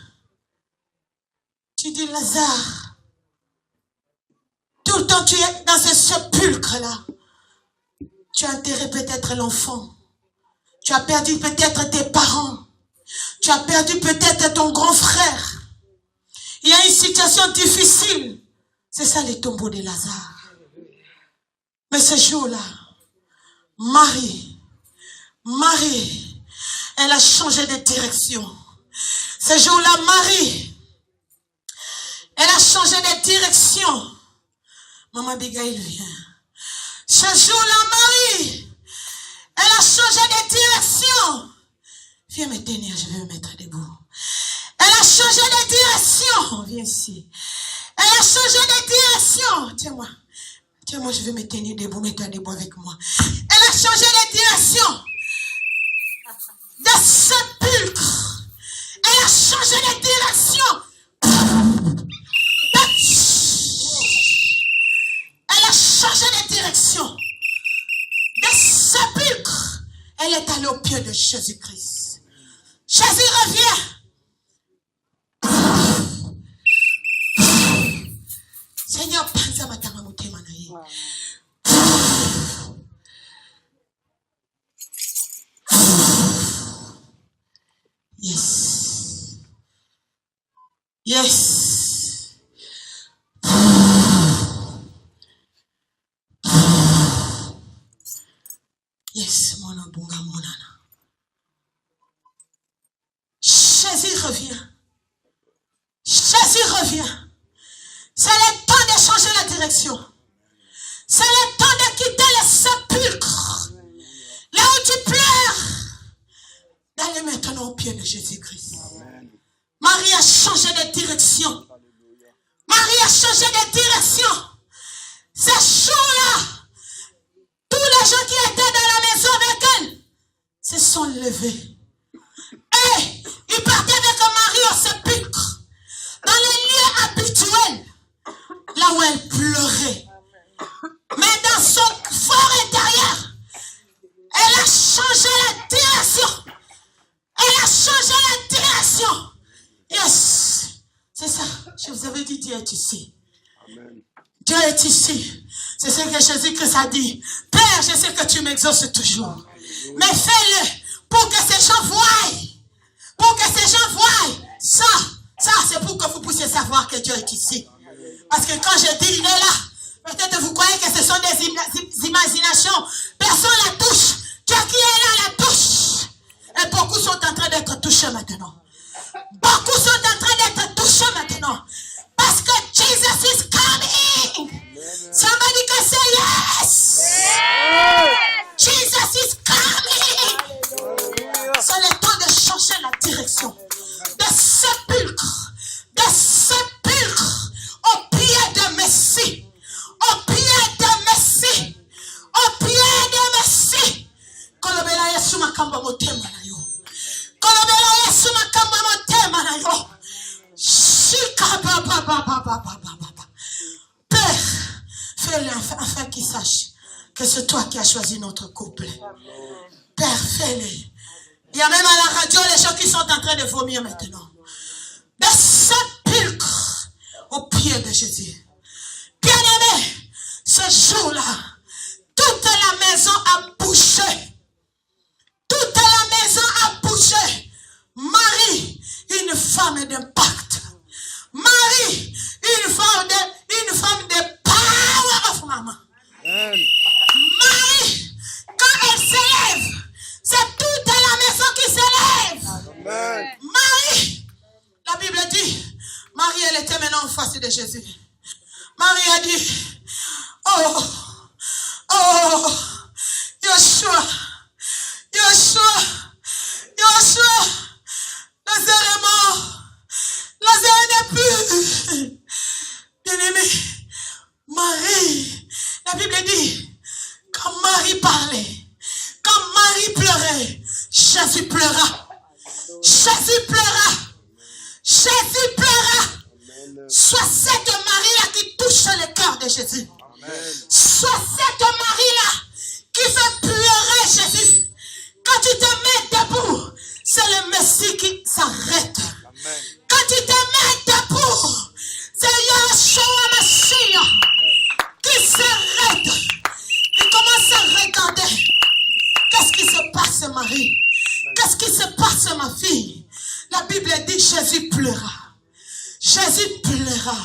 tu dis Lazare. Tout le temps tu es dans ce sépulcre-là. Tu as enterré peut-être l'enfant. Tu as perdu peut-être tes parents. Tu as perdu peut-être ton grand frère. Il y a une situation difficile. C'est ça les tombeaux de Lazare. Mais ce jour-là, Marie, elle a changé de direction. Ce jour-là, Marie, elle a changé de direction. Maman Abigail vient. Ce jour-là, Marie, elle a changé de direction. Viens me tenir, je vais me mettre debout. Elle a changé de direction. Viens ici. Elle a changé de direction. Tiens-moi. Tiens-moi, je vais me tenir debout. Mets-toi debout avec moi. Elle a changé de direction. De sépulcre. Elle a changé de direction. Elle a changé de direction. De sépulcre. Elle est allée au pied de Jésus-Christ. Jésus revient. Seigneur, panza matanga motema na ye. Yes. Yes. Yes, mon abunga monana. Jésus revient. Jésus revient. C'est le temps de changer la direction. C'est le temps de quitter le sépulcre. Là où tu pleures, d'aller maintenant au pied de Jésus-Christ. Marie a changé de direction. Marie a changé de direction. Ce jour-là, tous les gens qui étaient dans la maison avec elle se sont levés. Et ils partaient avec Marie au sépulcre, dans les lieux habituels, là où elle pleurait. Mais dans son fort intérieur, elle a changé la direction. Elle a changé la direction. Yes. C'est ça. Je vous avais dit, Dieu est ici. Amen. Dieu est ici. C'est ce que Jésus-Christ a dit. Père, je sais que tu m'exauces toujours. Mais fais-le pour que ces gens voient. Pour que ces gens voient. Ça, c'est pour que vous puissiez savoir que Dieu est ici. Parce que quand je dis il est là, peut-être vous croyez que ce sont des imaginations. Personne ne la touche. Dieu qui est là la touche. Et beaucoup sont en train d'être touchés maintenant. Beaucoup sont en train d'être touchés maintenant. Parce que Jesus is coming. Somebody can say yes. Jesus is coming. C'est le temps de changer la direction. De sépulcre. De sépulcre. Au pied de Messie. Au pied de Messie. Au pied de Messie. Kolobela Yesu makamba motema na yo. Kolobela Yesu makamba motema na yo. Shika ba. Père, fais-le afin qu'il sache que c'est toi qui as choisi notre couple. Père, fais-le. Il y a même à la radio les gens qui sont en train de vomir maintenant. De sépulcre au pied de Jésus. Bien-aimé, ce jour-là, toute la maison a bougé. Toute la maison a bougé. Marie, une femme d'impact. Marie, une femme de power of mama. Marie, quand elle s'élève, c'est toute la maison qui s'élève. Marie, la Bible dit, Marie, elle était maintenant en face de Jésus. Marie a dit, oh, Yeshua, Lazare est mort. Lazare n'est plus. Bien-aimé, Marie, la Bible dit, quand Marie parlait, quand Marie pleurait, Jésus pleura. Jésus pleura. Jésus pleura. Soit cette Marie-là qui touche le cœur de Jésus. Soit cette Marie-là qui fait pleurer Jésus. Quand tu te mets debout, c'est le Messie qui s'arrête. Quand tu te mets debout, c'est Yahshua Mashiach qui s'arrête. Il commence à regarder. Qu'est-ce qui se passe Marie. Qu'est-ce qui se passe, ma fille? La Bible dit que Jésus pleura. Jésus pleura.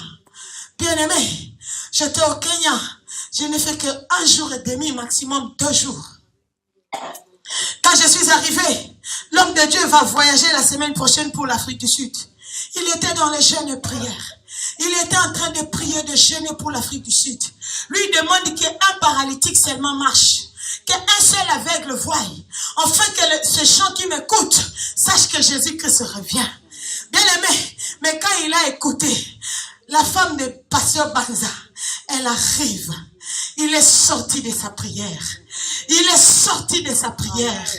Bien-aimé, j'étais au Kenya. Je n'ai fait qu'un jour et demi, maximum 2 jours. Quand je suis arrivé, l'homme de Dieu va voyager la semaine prochaine pour l'Afrique du Sud. Il était dans les jeûnes et prières. Il était en train de prier, de jeûner pour l'Afrique du Sud. Lui demande qu'un paralytique seulement marche. Qu'un seul aveugle voie. Enfin que ce chant qui m'écoute sache que Jésus-Christ revient. Bien aimé, mais quand il a écouté, la femme de pasteur Banza, elle arrive. Il est sorti de sa prière. Il est sorti de sa prière.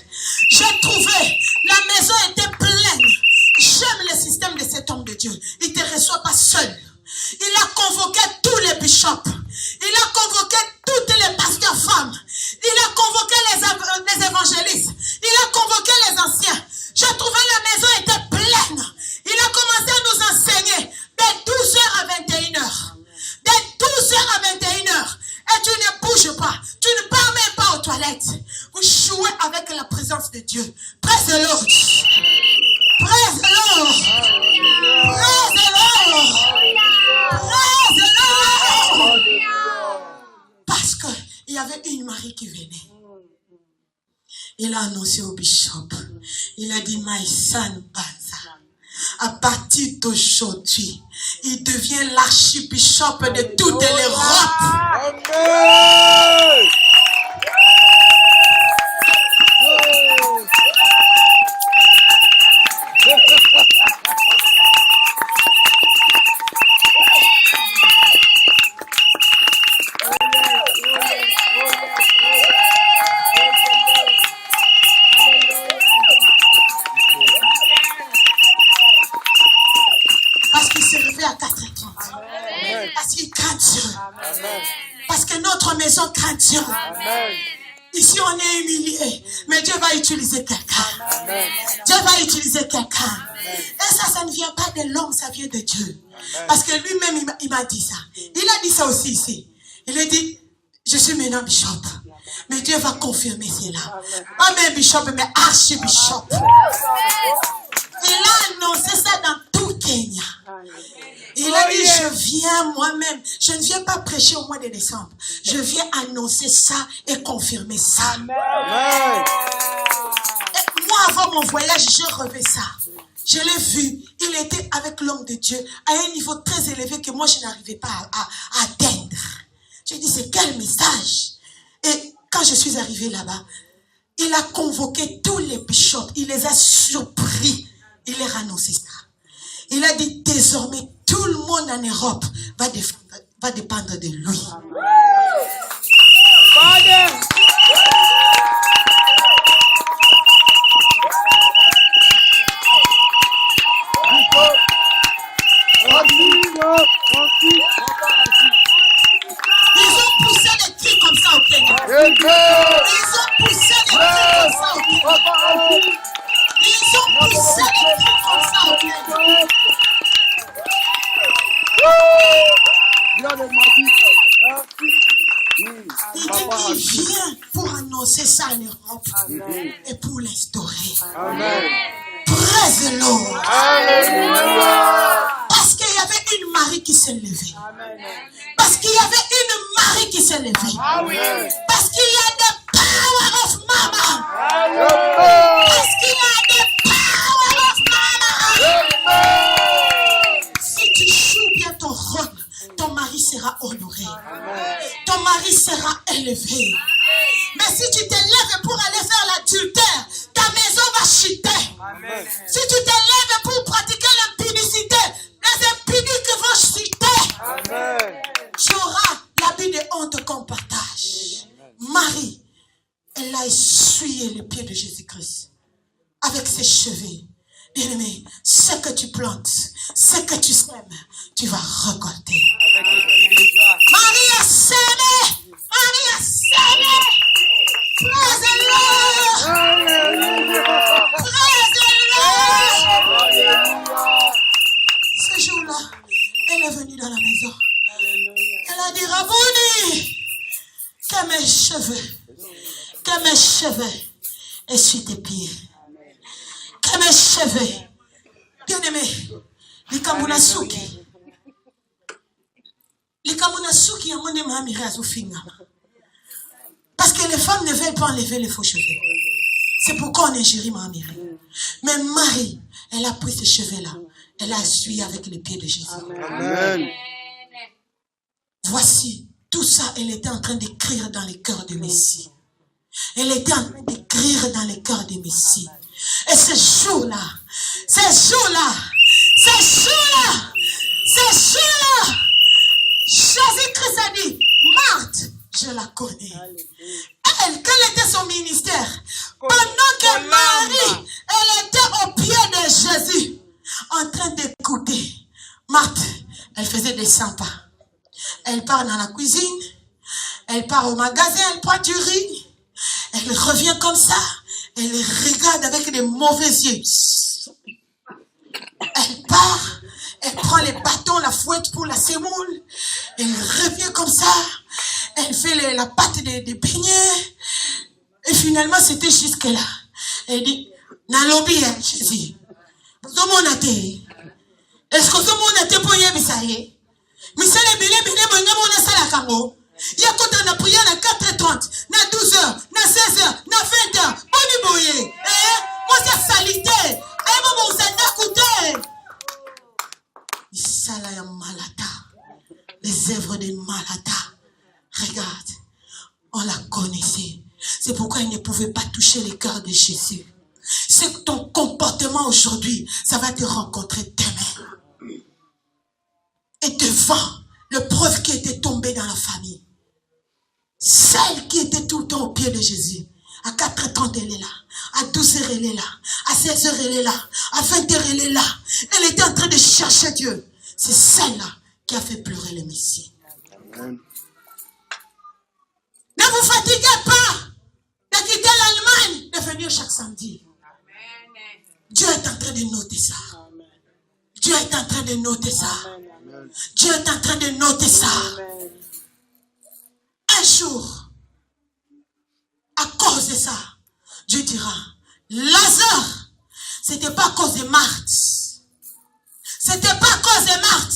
J'ai trouvé, la maison était pleine. J'aime le système de cet homme de Dieu. Il ne te reçoit pas seul. Il a convoqué tous les bishops. Il a convoqué toutes les pasteurs femmes. Il a convoqué les évangélistes. Il a convoqué les anciens. J'ai trouvé la maison était pleine. Il a commencé à nous enseigner de 12h à 21h. De 12h à 21h. Et tu ne bouges pas. Tu ne pars même pas aux toilettes. Vous jouez avec la présence de Dieu. Praise the Lord. Praise the Lord. Praise the Lord. Praise the Lord. Parce qu'il y avait une Marie qui venait. Il a annoncé au bishop. Il a dit, my son Banza, à partir d'aujourd'hui, il devient l'archibishop de toute l'Europe. Amen. Parce qu'il s'est réveillé à 4h30. Amen. Parce qu'il craint Dieu. Amen. Parce que notre maison craint Dieu. Amen. Ici, on est humilié. Mais Dieu va utiliser quelqu'un. Amen. Dieu va utiliser quelqu'un. Et ça ne vient pas de l'homme, ça vient de Dieu. Parce que lui-même, il m'a dit ça. Il a dit ça aussi ici. Il a dit, je suis maintenant bishop. Mais Dieu va confirmer cela. Pas même bishop, mais archibishop. Il a annoncé ça dans tout Kenya. Il a dit, je viens moi-même. Je ne viens pas prêcher au mois de décembre. Je viens annoncer ça et confirmer ça. Amen. Et moi, avant mon voyage, je revais ça. Je l'ai vu. Il était avec l'homme de Dieu à un niveau très élevé que moi, je n'arrivais pas à atteindre. J'ai dit, c'est quel message? Et quand je suis arrivée là-bas, il a convoqué tous les bishops. Il les a surpris. Il leur a annoncé ça. Il a dit, désormais, tout le monde en Europe va dépendre de lui. Father. Ils ont poussé des cris comme ça au Kenya. Amen. Ils ont poussé des cris comme ça au Kenya. Ils ont poussé des cris comme ça au Kenya. Il dit qu'il vient pour annoncer ça en Europe et pour l'instaurer. Amen. Praise the Lord. Alléluia. Parce qu'il y avait une Marie qui s'est levée. Parce qu'il y avait une Marie qui s'est levée. Amen. Parce qu'il y a the power of Mama. Amen. Parce qu'il y a the power of Mama. Si tu joues bien ton rôle, ton mari sera honoré. Ton mari sera élevé. Mais si tu te lèves pour aller faire l'adultère, ta maison va chuter. Amen. Si tu te lèves pour pratiquer l'impudicité, les impudiques vont chuter. Amen. Tu auras l'habit de honte qu'on partage. Marie, elle a essuyé les pieds de Jésus-Christ avec ses cheveux. Bien-aimé, ce que tu plantes, ce que tu sèmes, tu vas récolter. Marie a sémé. Marie a sémé. Praise the Lord. Alléluia. Praise the Lord. Alléluia. Ce jour-là, elle est venue dans la maison. Elle a dit, Rabouni, que mes cheveux essuie tes pieds. Que mes cheveux, bien-aimé, les Kamunasuki, parce que les femmes ne veulent pas enlever les faux cheveux. C'est pourquoi on ingérie Marie. Mais Marie, elle a pris ces cheveux-là. Elle a essuyé avec les pieds de Jésus. Amen. Voici, tout ça, elle était en train d'écrire dans les cœurs du Messie. Elle était en train d'écrire dans les cœurs du Messie. Et ce jour-là, Jésus-Christ a dit, Marthe, je la connais. Elle, quel était son ministère? Pendant que Marie, elle était au pied de Jésus, en train d'écouter. Marthe, elle faisait des 100 pas. Elle part dans la cuisine, elle part au magasin, elle prend du riz, elle revient comme ça, elle regarde avec des mauvais yeux. Elle part, elle prend les bâtons, la fouette pour la semoule, elle revient comme ça, elle fait la pâte des beignets, et finalement c'était jusque là. Elle dit, Nalobi, Jésus, est-ce que tout le monde était pour y aller? Mais c'est les billets, il y a quand on a prié à 4h30, à 12h, à 16h, à 20h, on est boyé. Moi, c'est salité. Moi, vous êtes écouté. Isala Malata, les œuvres de Malata. Regarde, on la connaissait. C'est pourquoi il ne pouvait pas toucher les cœurs de Jésus. C'est que ton comportement aujourd'hui, ça va te rencontrer demain. Et devant le preuve qui était tombée dans la famille, celle qui était tout le temps au pied de Jésus, à 4h30 elle est là, à 12h elle est là, à 16h elle est là, à 20h elle est là, elle était en train de chercher Dieu. C'est celle-là qui a fait pleurer le Messie. Amen. Ne vous fatiguez pas de quitter l'Allemagne, de venir chaque samedi. Dieu est en train de noter ça. Dieu est en train de noter ça. Dieu est en train de noter ça. Un jour, à cause de ça, Dieu dira, Lazare, c'était pas à cause de Marthe. C'était pas à cause de Marthe.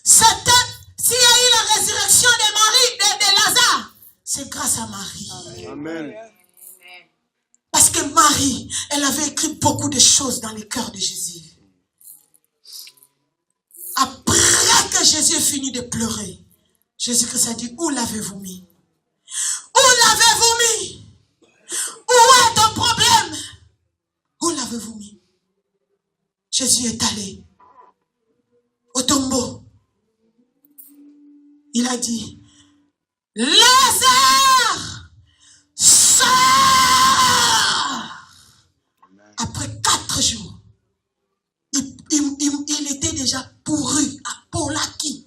C'était, s'il y a eu la résurrection de Marie, de Lazare, c'est grâce à Marie. Amen. Parce que Marie, elle avait écrit beaucoup de choses dans le cœur de Jésus. Après que Jésus finit de pleurer, Jésus-Christ a dit, où l'avez-vous mis? Où l'avez-vous mis? Où est ton problème? Où l'avez-vous mis? Jésus est allé au tombeau. Il a dit, Lazare, sors! Après 4 jours, il était déjà pourru à Polaki.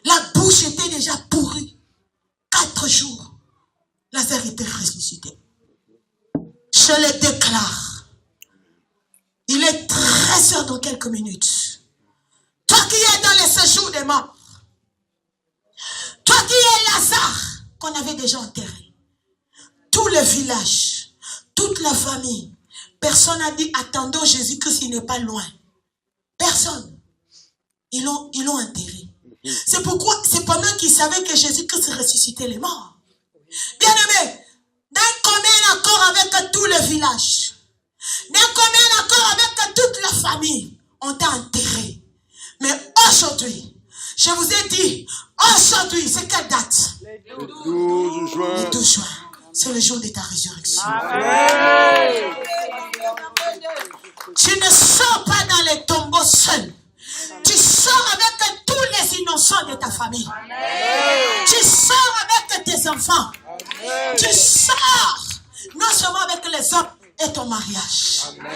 La bouche était déjà pourrie. 4 jours, Lazare était ressuscité. Je le déclare. Il est 13h dans quelques minutes. Toi qui es dans les séjours des morts, toi qui es Lazare, qu'on avait déjà enterré, tout le village, toute la famille, personne n'a dit attendons Jésus-Christ, il n'est pas loin. Personne. Ils l'ont enterré. C'est pourquoi, c'est pendant qu'ils savaient que Jésus-Christ ressuscitait les morts. Bien aimé, d'un commun accord avec tout le village, d'un commun accord avec toute la famille, on t'a enterré. Mais aujourd'hui, je vous ai dit, aujourd'hui, c'est quelle date? Le 12 juin. Le 12 juin. C'est le jour de ta résurrection. Amen. Tu ne sors pas dans les tombeaux seul. Tu sors avec tous les innocents de ta famille. Amen. Tu sors avec tes enfants. Amen. Tu sors non seulement avec les hommes et ton mariage. Amen.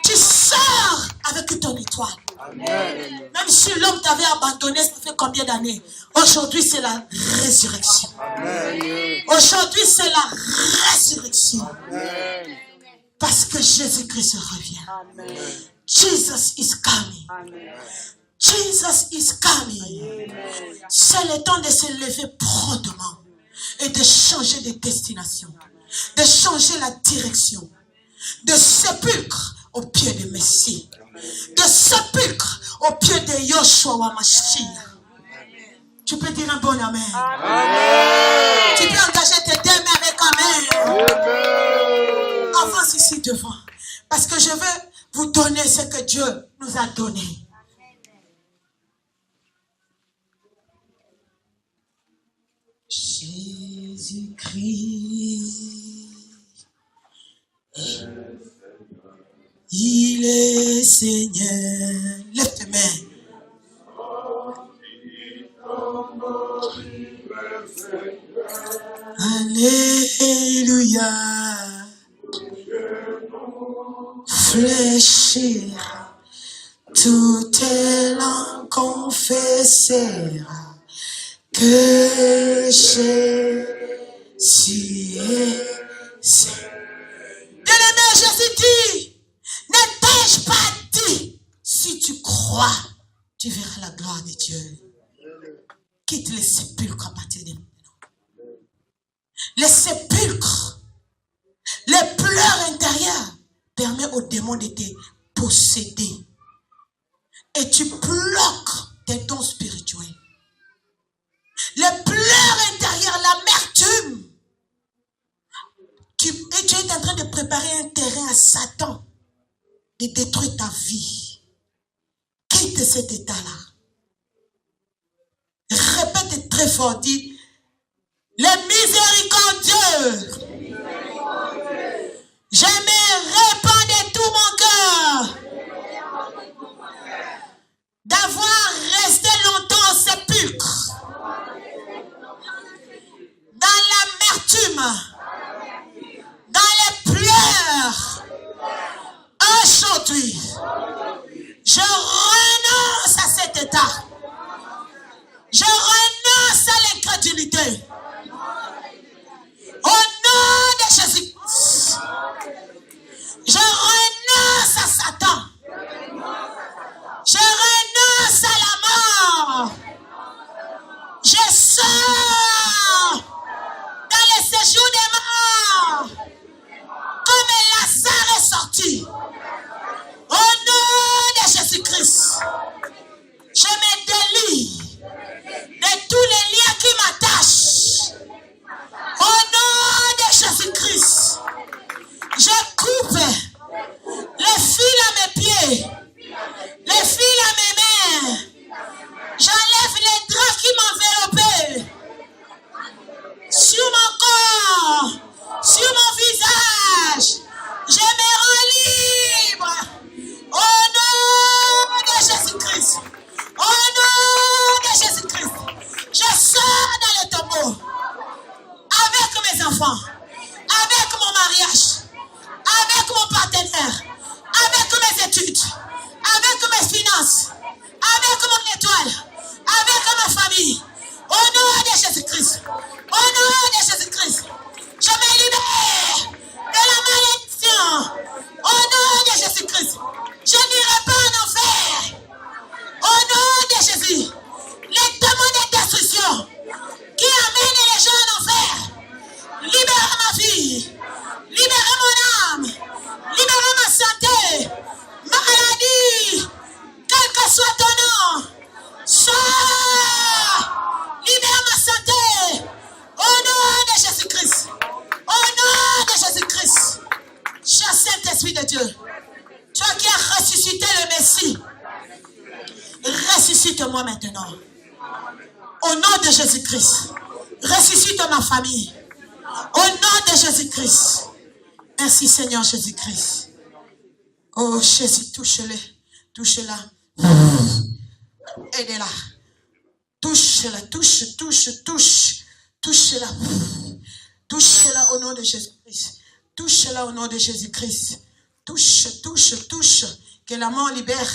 Tu sors avec ton étoile. Amen. Même si l'homme t'avait abandonné, ça fait combien d'années? Aujourd'hui, c'est la résurrection. Amen. Aujourd'hui, c'est la résurrection. Amen. Parce que Jésus-Christ revient. Amen. Jesus is coming. Amen. Jesus is coming. C'est le temps de se lever promptement et de changer de destination, de changer la direction, de sépulcre au pied de Messie, de sépulcre au pied de Yoshua Mashiach. Tu peux dire un bon amen. Amen. Tu peux engager tes deux mains avec amen. Amen. Avance ici devant. Parce que je veux vous donner ce que Dieu nous a donné. Jésus-Christ, il est Seigneur. Lève tes mains. Alléluia. Fléchir, toutes langues confessera que Jésus est Seigneur. Bien-aimé, Jésus dit, ne t'ai-je pas dit, si tu crois, tu verras la gloire de Dieu. Quitte les sépulcres à partir de maintenant. Les sépulcres, les pleurs intérieures permettent aux démons de te posséder. Et tu bloques tes dons spirituels. Les pleurs intérieures, l'amertume. Et tu es en train de préparer un terrain à Satan de détruire ta vie. Quitte cet état-là. Répète très fort, dis, les miséricordieux, je me répands de tout mon cœur d'avoir resté longtemps au sépulcre, dans l'amertume, dans les pleurs. Aujourd'hui, je renonce à cet état. Je renonce à l'incrédulité. Au nom de Jésus-Christ. Je renonce à Satan. Je renonce à la mort. Je sors dans les séjours des morts. Comme Lazare est sorti. Au nom de Jésus-Christ. Je me délie de tous les liens qui m'attachent. Au nom de Jésus-Christ, je coupe les fils à mes pieds, les fils à mes mains. J'enlève les draps qui m'enveloppaient sur mon corps, sur mon visage. Je me rends libre. Au nom de Jésus-Christ. Au nom de Jésus-Christ, je sors dans le tombeau avec mes enfants, avec mon mariage, avec mon partenaire, avec mes études, avec mes finances, avec mon étoile, avec ma famille. Au nom de Jésus-Christ, au nom de Jésus-Christ, je me libère de la malédiction. Au nom de Jésus-Christ, je n'irai pas en enfer. Au nom de Jésus, les démons de destruction qui amènent les gens en enfer, libérez ma vie, libérez mon âme, libérez ma santé, ma maladie, quel que soit ton nom, sors, libère ma santé, au nom de Jésus-Christ, au nom de Jésus-Christ, cher Saint-Esprit de Dieu, toi qui as ressuscité le Messie, ressuscite-moi maintenant. Au nom de Jésus-Christ. Ressuscite ma famille. Au nom de Jésus-Christ. Merci Seigneur Jésus-Christ. Oh Jésus, touche-le. Touche-la. Aide-la. Touche-la. Touche. Touche-la. Touche-la au nom de Jésus-Christ. Touche-la au nom de Jésus-Christ. Touche. Que la mort libère.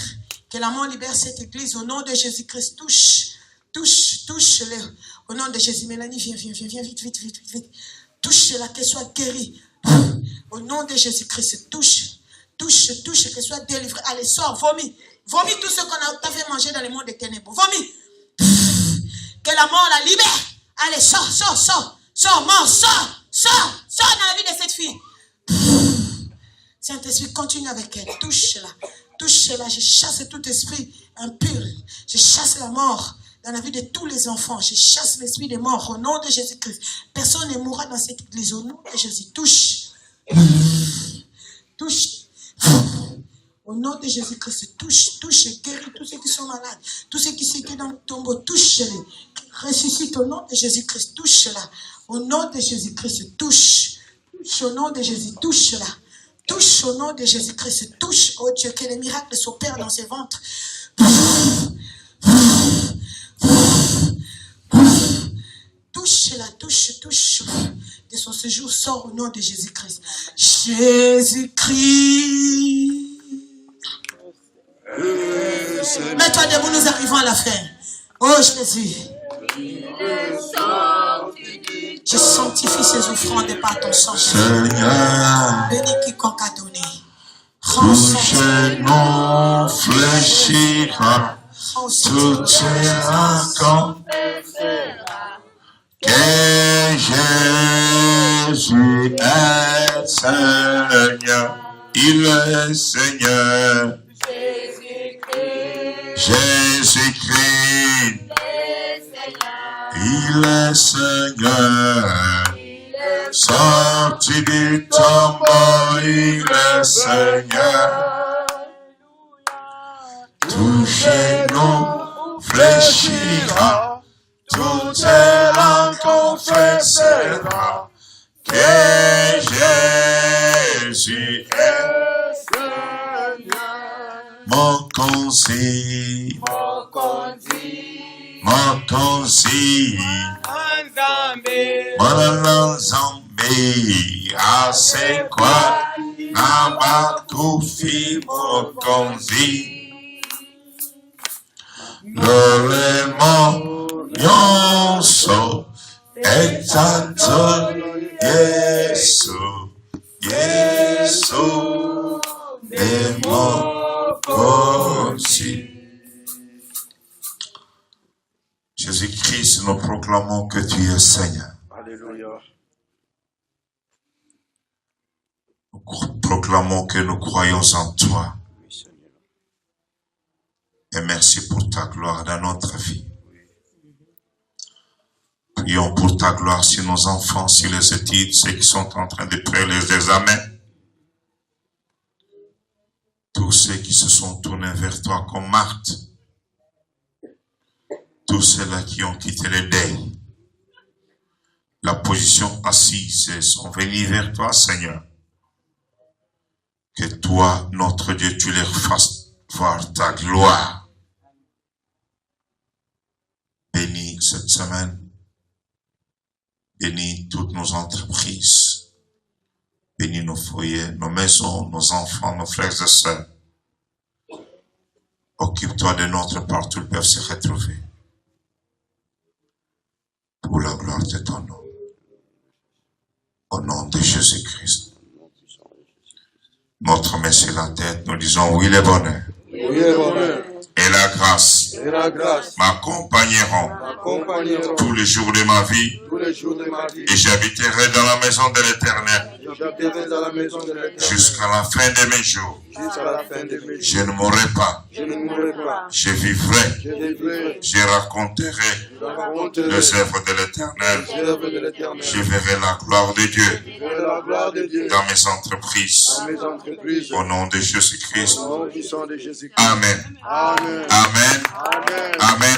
Que la mort libère cette église au nom de Jésus-Christ. Touche-le. Au nom de Jésus. Mélanie, viens, vite. Touche-la, qu'elle soit guérie. Au nom de Jésus-Christ. Touche, qu'elle soit délivrée. Allez, sors, vomis. Vomis tout ce qu'on t'a fait manger dans le monde des ténèbres. Vomis. Que la mort la libère. Allez, sors, mort, sors dans la vie de cette fille. Saint-Esprit, continue avec elle. Touche-la. Je chasse tout esprit impur. Je chasse la mort dans la vie de tous les enfants. Je chasse l'esprit des morts au nom de Jésus-Christ. Personne ne mourra dans cette église au nom de Jésus. Touche. Au nom de Jésus-Christ, touche et guéris tous ceux qui sont malades. Tous ceux qui s'étaient dans le tombeau, touche-les. Ressuscite au nom de Jésus-Christ. Touche-la. Au nom de Jésus-Christ, touche. Au nom de Jésus, touche-la. Touche au nom de Jésus-Christ. Touche, oh Dieu, que les miracles s'opèrent dans ses ventres. Touche-la, touche. De son séjour, sort au nom de Jésus-Christ. Jésus-Christ. Mets-toi debout, nous arrivons à la fin. Oh Jésus. Je sanctifie ces offrandes par ton sang. Seigneur, Bénis quiconque a donné. tout genou fléchira, tout âme que Jésus est Seigneur. Il est Seigneur. Jésus-Christ. Il est Seigneur. Sorti du tombeau, il est Seigneur. Tout genou fléchira, toute langue confessera que Jésus est mon consi. Mon Zambé, ah c'est quoi? Namakoufi mon consi. Le yonso exato Yesu de mon consi. Jésus-Christ, nous proclamons que tu es Seigneur. Alléluia. Nous proclamons que nous croyons en toi. Oui, Seigneur. Et merci pour ta gloire dans notre vie. Prions pour ta gloire sur nos enfants, sur les études, ceux qui sont en train de faire les examens. Tous ceux qui se sont tournés vers toi comme Marthe. Tous ceux-là qui ont quitté le deuil, la position assise, et sont venus vers toi, Seigneur. Que toi, notre Dieu, tu leur fasses voir ta gloire. Bénis cette semaine. Bénis toutes nos entreprises. Bénis nos foyers, nos maisons, nos enfants, nos frères et sœurs. Occupe-toi de notre partout, ils peuvent se retrouver. Pour la gloire de ton nom. Au nom de Jésus-Christ. Notre main sur la tête, nous disons oui le bonheur. Oui, le bonheur. Et la grâce Et la grâce m'accompagneront m'accompagneront tous les jours de ma vie tous les jours de ma vie. et j'habiterai dans la maison de l'Éternel J'habiterai dans la maison de l'Éternel jusqu'à la fin de mes jours. jusqu'à la fin de mes jours. Je ne mourrai pas, Je ne mourrai pas. je vivrai, Je vivrai. je raconterai Je raconterai les œuvres de l'Éternel. les œuvres de l'Éternel. Je verrai la gloire de Dieu Je verrai la gloire de Dieu dans mes entreprises. dans mes entreprises. Au nom de Jésus-Christ. Au nom puissant de Jésus-Christ. Amen. Amen. Amen. Amen. Amen.